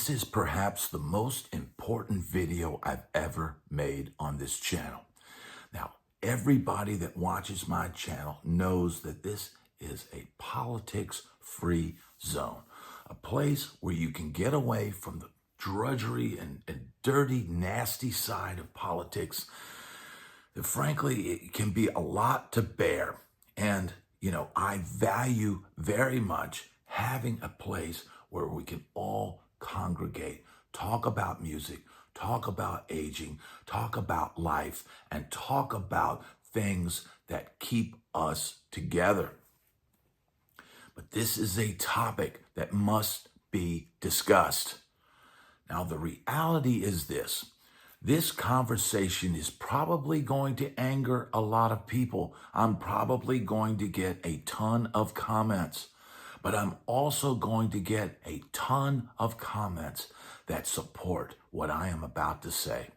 This is perhaps the most important video I've ever made on this channel. Now, everybody that watches my channel knows that this is a politics-free zone, a place where you can get away from the drudgery and dirty, nasty side of politics that, frankly, it can be a lot to bear. And, I value very much having a place where we can all congregate, talk about music, talk about aging, talk about life, and talk about things that keep us together. But this is a topic that must be discussed. Now, the reality is this. This conversation is probably going to anger a lot of people. I'm probably going to get a ton of comments, but I'm also going to get a ton of comments that support what I am about to say.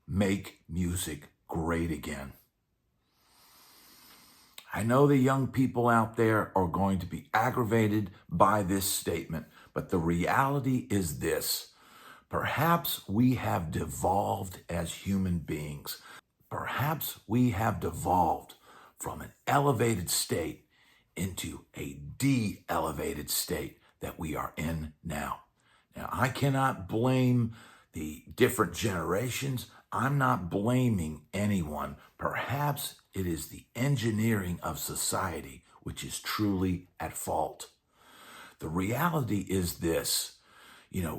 Make music great again. I know the young people out there are going to be aggravated by this statement, but the reality is this. Perhaps we have devolved as human beings. Perhaps we have devolved from an elevated state into a de-elevated state that we are in now. Now, I cannot blame the different generations. I'm not blaming anyone. Perhaps it is the engineering of society which is truly at fault. The reality is this.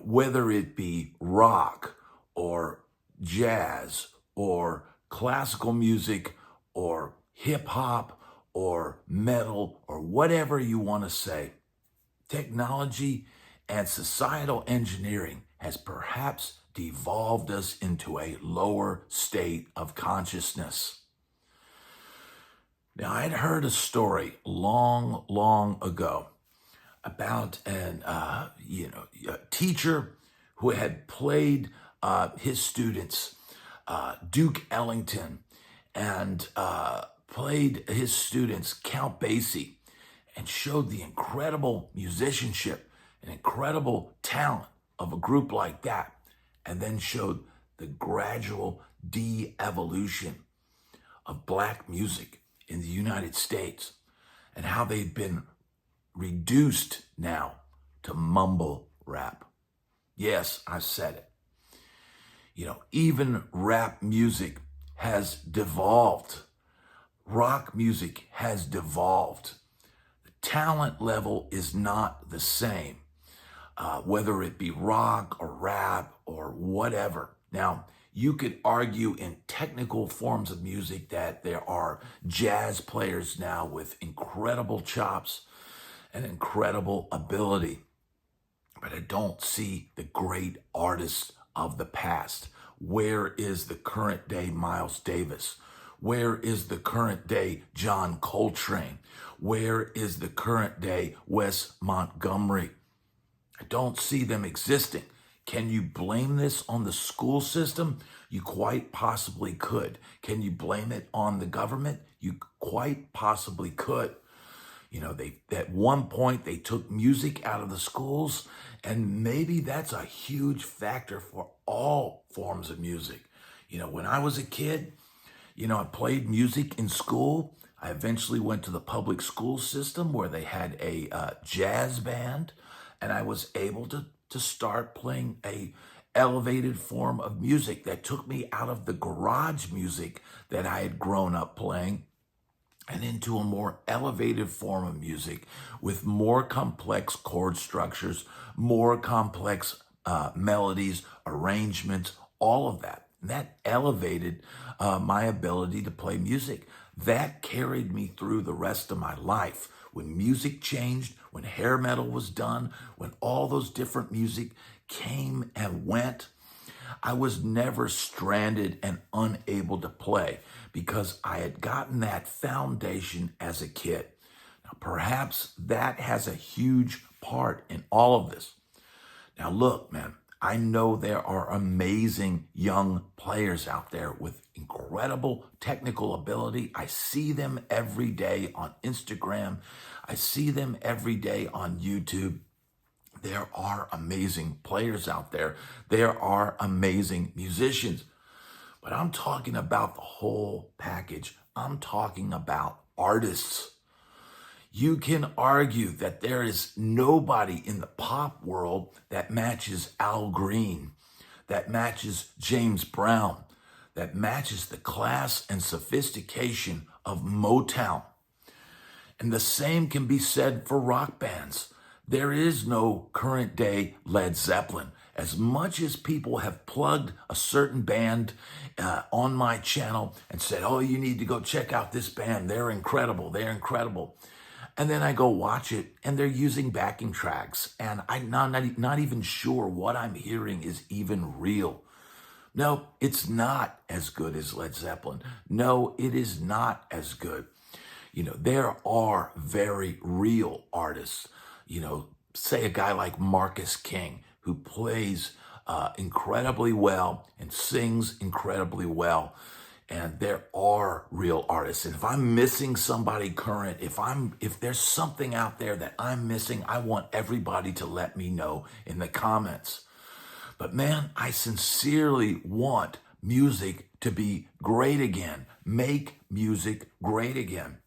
Whether it be rock or jazz or classical music or hip hop or metal or whatever you want to say, technology and societal engineering has perhaps devolved us into a lower state of consciousness. Now, I'd heard a story long ago about a teacher who had played his students Duke Ellington and played his students Count Basie and showed the incredible musicianship and incredible talent of a group like that, and then showed the gradual de-evolution of black music in the United States and how they've been reduced now to mumble rap. Yes, I said it. Even rap music has devolved. Rock music has devolved. The talent level is not the same, whether it be rock or rap or whatever. Now, you could argue in technical forms of music that there are jazz players now with incredible chops and incredible ability. But I don't see the great artists of the past. Where is the current day Miles Davis? Where is the current day John Coltrane? Where is the current day Wes Montgomery? I don't see them existing. Can you blame this on the school system? You quite possibly could. Can you blame it on the government? You quite possibly could. At one point they took music out of the schools, and maybe that's a huge factor for all forms of music. When I was a kid, I played music in school. I eventually went to the public school system where they had a jazz band, and I was able to start playing a elevated form of music that took me out of the garage music that I had grown up playing and into a more elevated form of music with more complex chord structures, more complex melodies, arrangements, all of that. And that elevated my ability to play music. That carried me through the rest of my life. When music changed, when hair metal was done, when all those different music came and went, I was never stranded and unable to play because I had gotten that foundation as a kid. Now, perhaps that has a huge part in all of this. Now, look, man, I know there are amazing young players out there with incredible technical ability. I see them every day on Instagram. I see them every day on YouTube. There are amazing players out there. There are amazing musicians. But I'm talking about the whole package. I'm talking about artists. You can argue that there is nobody in the pop world that matches Al Green, that matches James Brown, that matches the class and sophistication of Motown. And the same can be said for rock bands. There is no current day Led Zeppelin. As much as people have plugged a certain band on my channel and said, oh, you need to go check out this band. They're incredible. They're incredible. And then I go watch it and they're using backing tracks. And I'm not even sure what I'm hearing is even real. No, it's not as good as Led Zeppelin. No, it is not as good. There are very real artists, say a guy like Marcus King, who plays incredibly well and sings incredibly well. And there are real artists. And if I'm missing somebody current, if there's something out there that I'm missing, I want everybody to let me know in the comments. But man, I sincerely want music to be great again. Make music great again.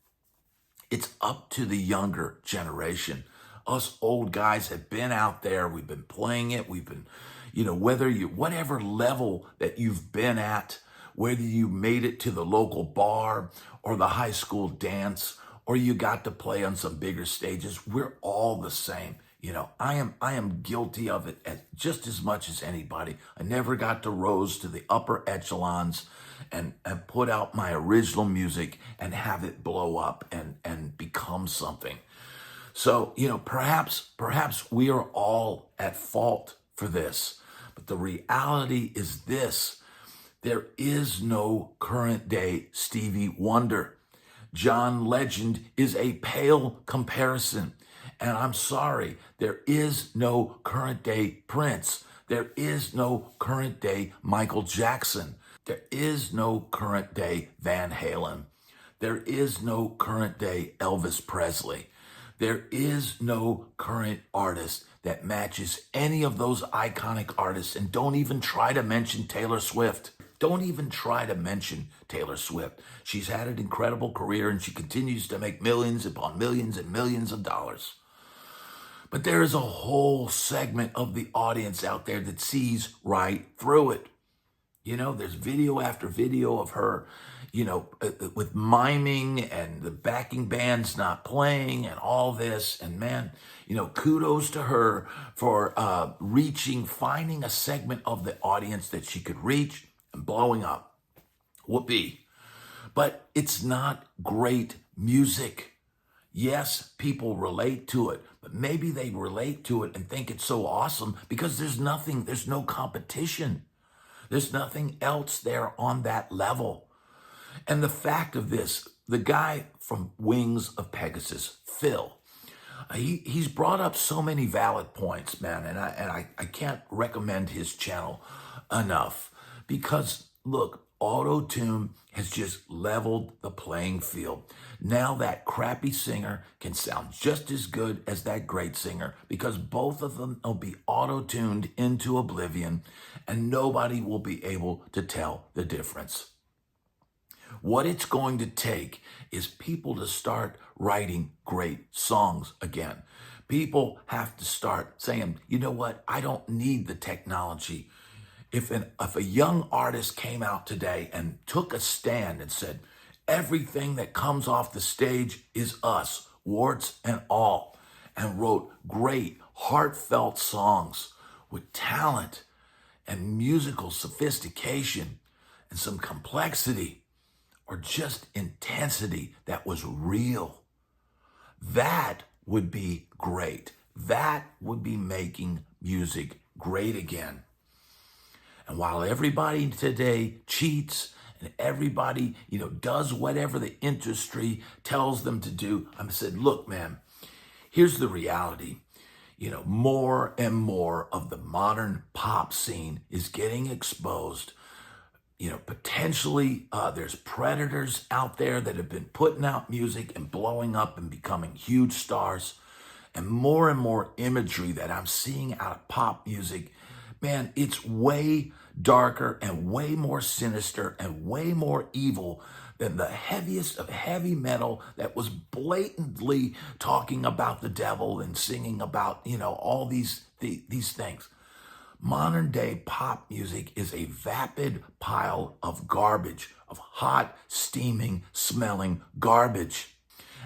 It's up to the younger generation. Us old guys have been out there. We've been playing it. We've been, whatever level that you've been at, whether you made it to the local bar or the high school dance, or you got to play on some bigger stages, we're all the same. I am guilty of it just as much as anybody. I never got to rose to the upper echelons and put out my original music and have it blow up and become something. So, perhaps we are all at fault for this. But the reality is this: there is no current day Stevie Wonder. John Legend is a pale comparison. And I'm sorry, there is no current day Prince. There is no current day Michael Jackson. There is no current day Van Halen. There is no current day Elvis Presley. There is no current artist that matches any of those iconic artists. And don't even try to mention Taylor Swift. Don't even try to mention Taylor Swift. She's had an incredible career and she continues to make millions upon millions and millions of dollars. But there is a whole segment of the audience out there that sees right through it. There's video after video of her, with miming and the backing band's not playing and all this. And man, kudos to her for finding a segment of the audience that she could reach and blowing up. Whoopee. But it's not great music. Yes, people relate to it, but maybe they relate to it and think it's so awesome because there's no competition. There's nothing else there on that level. And the fact of this, the guy from Wings of Pegasus, Phil, he's brought up so many valid points, man, and I can't recommend his channel enough because, look, auto-tune has just leveled the playing field. Now that crappy singer can sound just as good as that great singer because both of them will be auto-tuned into oblivion and nobody will be able to tell the difference. What it's going to take is people to start writing great songs again. People have to start saying, you know what, I don't need the technology. If a young artist came out today and took a stand and said, everything that comes off the stage is us, warts and all, and wrote great, heartfelt songs with talent and musical sophistication and some complexity or just intensity that was real, that would be great. That would be making music great again. And while everybody today cheats and everybody, does whatever the industry tells them to do, I said, look, man, here's the reality. More and more of the modern pop scene is getting exposed. Potentially there's predators out there that have been putting out music and blowing up and becoming huge stars. and more imagery that I'm seeing out of pop music, man, it's way darker and way more sinister and way more evil than the heaviest of heavy metal that was blatantly talking about the devil and singing about, all these things. Modern day pop music is a vapid pile of garbage, of hot, steaming, smelling garbage.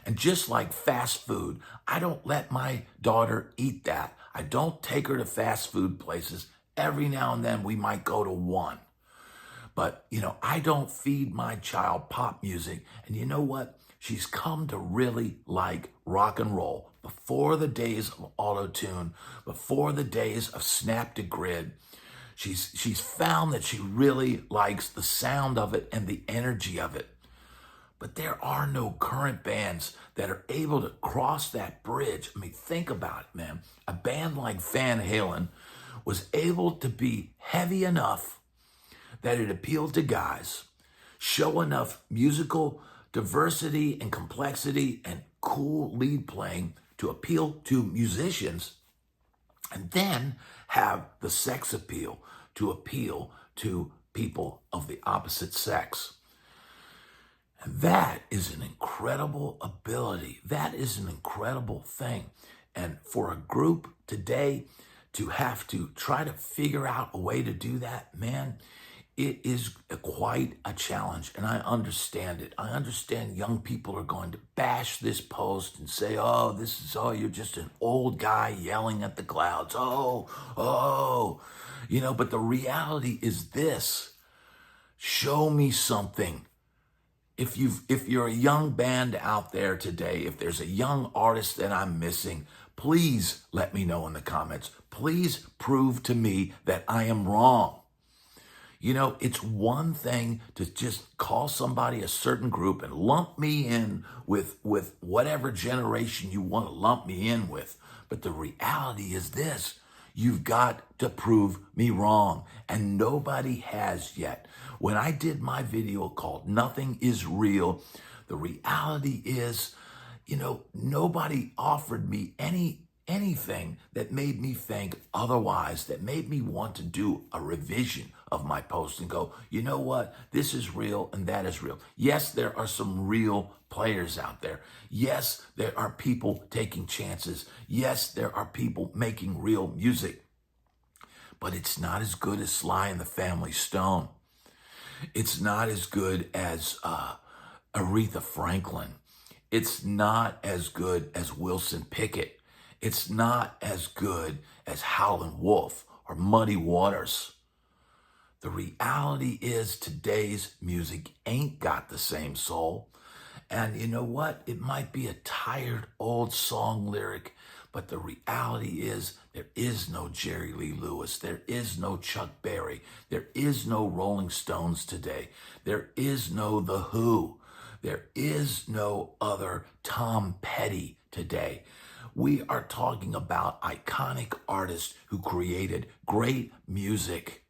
And just like fast food, I don't let my daughter eat that. I don't take her to fast food places. Every now and then we might go to one. But, I don't feed my child pop music. And you know what? She's come to really like rock and roll. Before the days of auto-tune, before the days of snap to grid, she's found that she really likes the sound of it and the energy of it. But there are no current bands that are able to cross that bridge. I mean, think about it, man. A band like Van Halen was able to be heavy enough that it appealed to guys, show enough musical diversity and complexity and cool lead playing to appeal to musicians, and then have the sex appeal to appeal to people of the opposite sex. And that is an incredible ability. That is an incredible thing. And for a group today to have to try to figure out a way to do that, man, it is quite a challenge, and I understand it. I understand young people are going to bash this post and say, you're just an old guy yelling at the clouds. But the reality is this: show me something. If you're a young band out there today, if there's a young artist that I'm missing, please let me know in the comments. Please prove to me that I am wrong. It's one thing to just call somebody a certain group and lump me in with whatever generation you want to lump me in with. But the reality is this: you've got to prove me wrong. And nobody has yet. When I did my video called Nothing Is Real, the reality is, nobody offered me anything that made me think otherwise, that made me want to do a revision of my post and go, you know what, this is real and that is real. Yes, there are some real players out there. Yes, there are people taking chances. Yes, there are people making real music. But it's not as good as Sly and the Family Stone. It's not as good as Aretha Franklin. It's not as good as Wilson Pickett. It's not as good as Howlin' Wolf or Muddy Waters. The reality is today's music ain't got the same soul. And you know what? It might be a tired old song lyric, but the reality is there is no Jerry Lee Lewis. There is no Chuck Berry. There is no Rolling Stones today. There is no The Who. There is no other Tom Petty today. We are talking about iconic artists who created great music.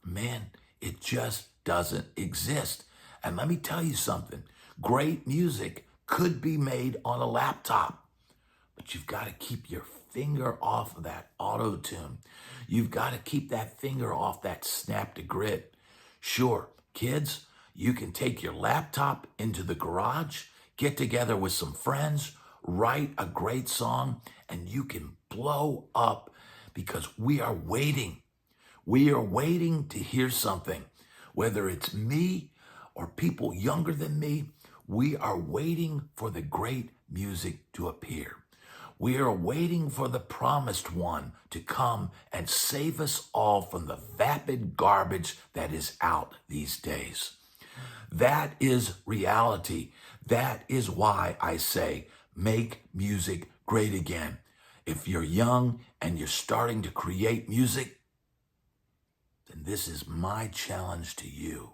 Man, it just doesn't exist. And let me tell you something. Great music could be made on a laptop, but you've got to keep your finger off of that auto-tune. You've got to keep that finger off that snap to grid. Sure, kids, you can take your laptop into the garage, get together with some friends, write a great song, and you can blow up because we are waiting. We are waiting to hear something. Whether it's me or people younger than me, we are waiting for the great music to appear. We are waiting for the promised one to come and save us all from the vapid garbage that is out these days. That is reality. That is why I say, make music great again. If you're young and you're starting to create music, then this is my challenge to you.